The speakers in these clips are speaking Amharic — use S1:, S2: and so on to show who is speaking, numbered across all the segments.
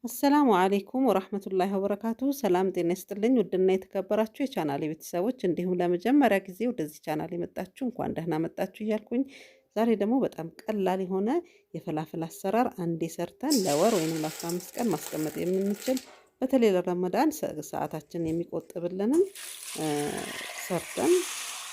S1: አሰላሙ አለይኩም ወራህመቱላሂ ወበረካቱ። ሰላም ጤና ይስጥልኝ። ውድና የተከበራችሁ የቻናሌ ቤተሰቦች እንዲሁም ለመጀመሪያ ጊዜ ወደዚህ ቻናል የመጣችሁ እንኳን ደህና መጣችሁ እያልኩኝ ዛሬ ደግሞ በጣም ቀላል የሆነ የፈላፍል አሰራር አንዴ ሰርተን ለወር ወይም ለ15 ቀን ማስቀመጥ የምንችል በተለይ ለረመዳን ሰዓታችንን የሚቆጥብልንን ሰርተን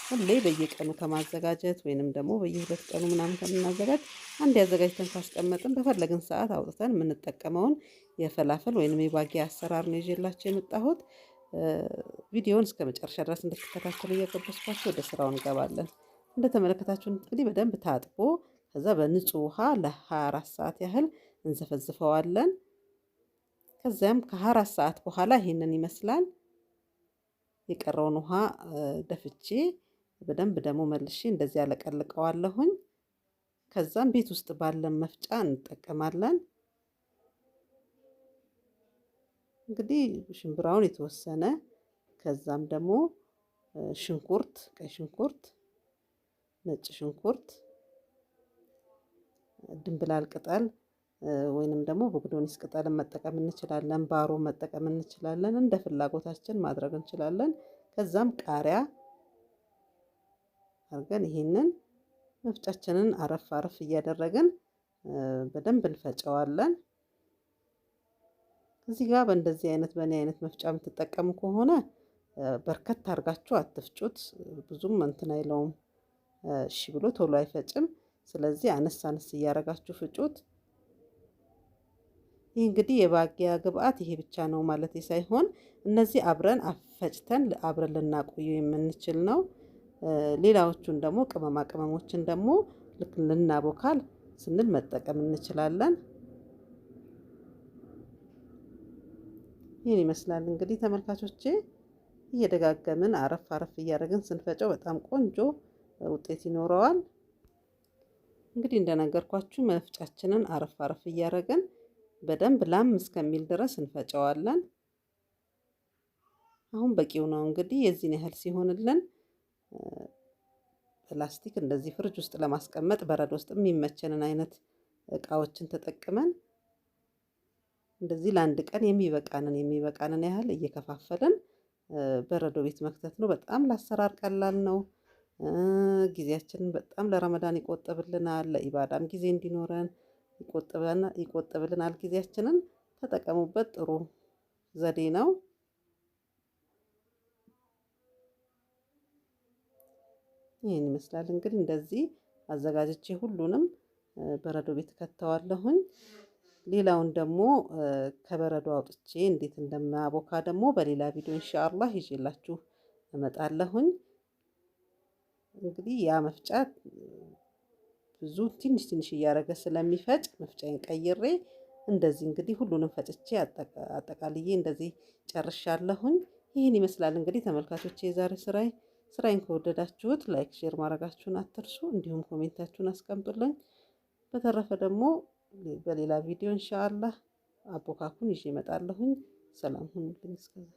S1: ሁሌ በየቀኑ ከማዘጋጀት ወይንም ደግሞ በየሁለት ቀኑ ምናምን ከምናዘጋጅ አንድ ያዘጋጅተን ካስቀመጥን በፈለግን ሰዓት አውጥተን የምንጠቀመውን የፈላፈል ወይንም የባጊያ አሰራር ነው ይዤላችሁ የመጣሁት። ቪዲዮውን እስከ መጨረሻ ድረስ እንድትከታተሉ እየጋበዝኳችሁ ወደ ስራው እንገባለን። እንደተመለከታችሁን እንግዲህ በደንብ ታጥቦ ከዛ በንጹህ ውሃ ለ24 ሰዓት ያህል እንዘፈዝፈዋለን። ከዚያም ከ24 ሰዓት በኋላ ይሄንን ይመስላል። የቀረውን ውሃ ደፍቼ በደንብ ደግሞ መልሼ እንደዚህ ያለቀልቀዋለሁኝ። ከዛም ቤት ውስጥ ባለን መፍጫ እንጠቀማለን። እንግዲህ ሽምብራውን የተወሰነ ከዛም ደግሞ ሽንኩርት፣ ቀይ ሽንኩርት፣ ነጭ ሽንኩርት፣ ድንብላል ቅጠል ወይንም ደግሞ በግዶንስ ቅጠልን መጠቀም እንችላለን። ባሮ መጠቀም እንችላለን። እንደ ፍላጎታችን ማድረግ እንችላለን። ከዛም ቃሪያ አድርገን ይሄንን መፍጫችንን አረፍ አረፍ እያደረግን በደንብ እንፈጨዋለን። እዚህ ጋር በእንደዚህ አይነት በእኔ አይነት መፍጫ የምትጠቀሙ ከሆነ በርከት አድርጋችሁ አትፍጩት። ብዙም እንትን አይለውም፣ እሺ ብሎ ቶሎ አይፈጭም። ስለዚህ አነስ አነስ እያደረጋችሁ ፍጩት። ይህ እንግዲህ የባጊያ ግብአት ይሄ ብቻ ነው ማለት ሳይሆን እነዚህ አብረን አፈጭተን አብረን ልናቆዩ የምንችል ነው። ሌላዎቹን ደግሞ ቅመማ ቅመሞችን ደግሞ ልክ ልናቦካል ስንል መጠቀም እንችላለን። ይህን ይመስላል እንግዲህ ተመልካቾቼ። እየደጋገምን አረፍ አረፍ እያደረግን ስንፈጨው በጣም ቆንጆ ውጤት ይኖረዋል። እንግዲህ እንደነገርኳችሁ መፍጫችንን አረፍ አረፍ እያደረግን በደንብ ላም እስከሚል ድረስ እንፈጨዋለን። አሁን በቂው ነው እንግዲህ የዚህን ያህል ሲሆንልን ፕላስቲክ እንደዚህ ፍሪጅ ውስጥ ለማስቀመጥ በረዶ ውስጥ የሚመቸንን አይነት እቃዎችን ተጠቅመን እንደዚህ ለአንድ ቀን የሚበቃንን ያህል እየከፋፈልን በረዶ ቤት መክተት ነው። በጣም ለአሰራር ቀላል ነው። ጊዜያችንን በጣም ለረመዳን ይቆጥብልናል። ለኢባዳም ጊዜ እንዲኖረን ይቆጥብልናል። ጊዜያችንን ተጠቀሙበት። ጥሩ ዘዴ ነው። ይህን ይመስላል እንግዲህ እንደዚህ አዘጋጅቼ ሁሉንም በረዶ ቤት ከተዋለሁኝ። ሌላውን ደግሞ ከበረዶ አውጥቼ እንዴት እንደማቦካ ደግሞ በሌላ ቪዲዮ ኢንሻአላህ ይዤላችሁ እመጣለሁኝ። እንግዲህ ያ መፍጫ ብዙ ትንሽ ትንሽ እያደረገ ስለሚፈጭ መፍጫዬን ቀይሬ እንደዚህ እንግዲህ ሁሉንም ፈጭቼ አጠቃልዬ እንደዚህ ጨርሻለሁኝ። ይህን ይመስላል እንግዲህ ተመልካቾቼ የዛሬ ስራዬን ከወደዳችሁት ላይክ፣ ሼር ማድረጋችሁን አትርሱ። እንዲሁም ኮሜንታችሁን አስቀምጡልኝ። በተረፈ ደግሞ በሌላ ቪዲዮ ኢንሻአላህ አቦካኩን ይዤ እመጣለሁኝ። ሰላም ሁኑልኝ እስከዛ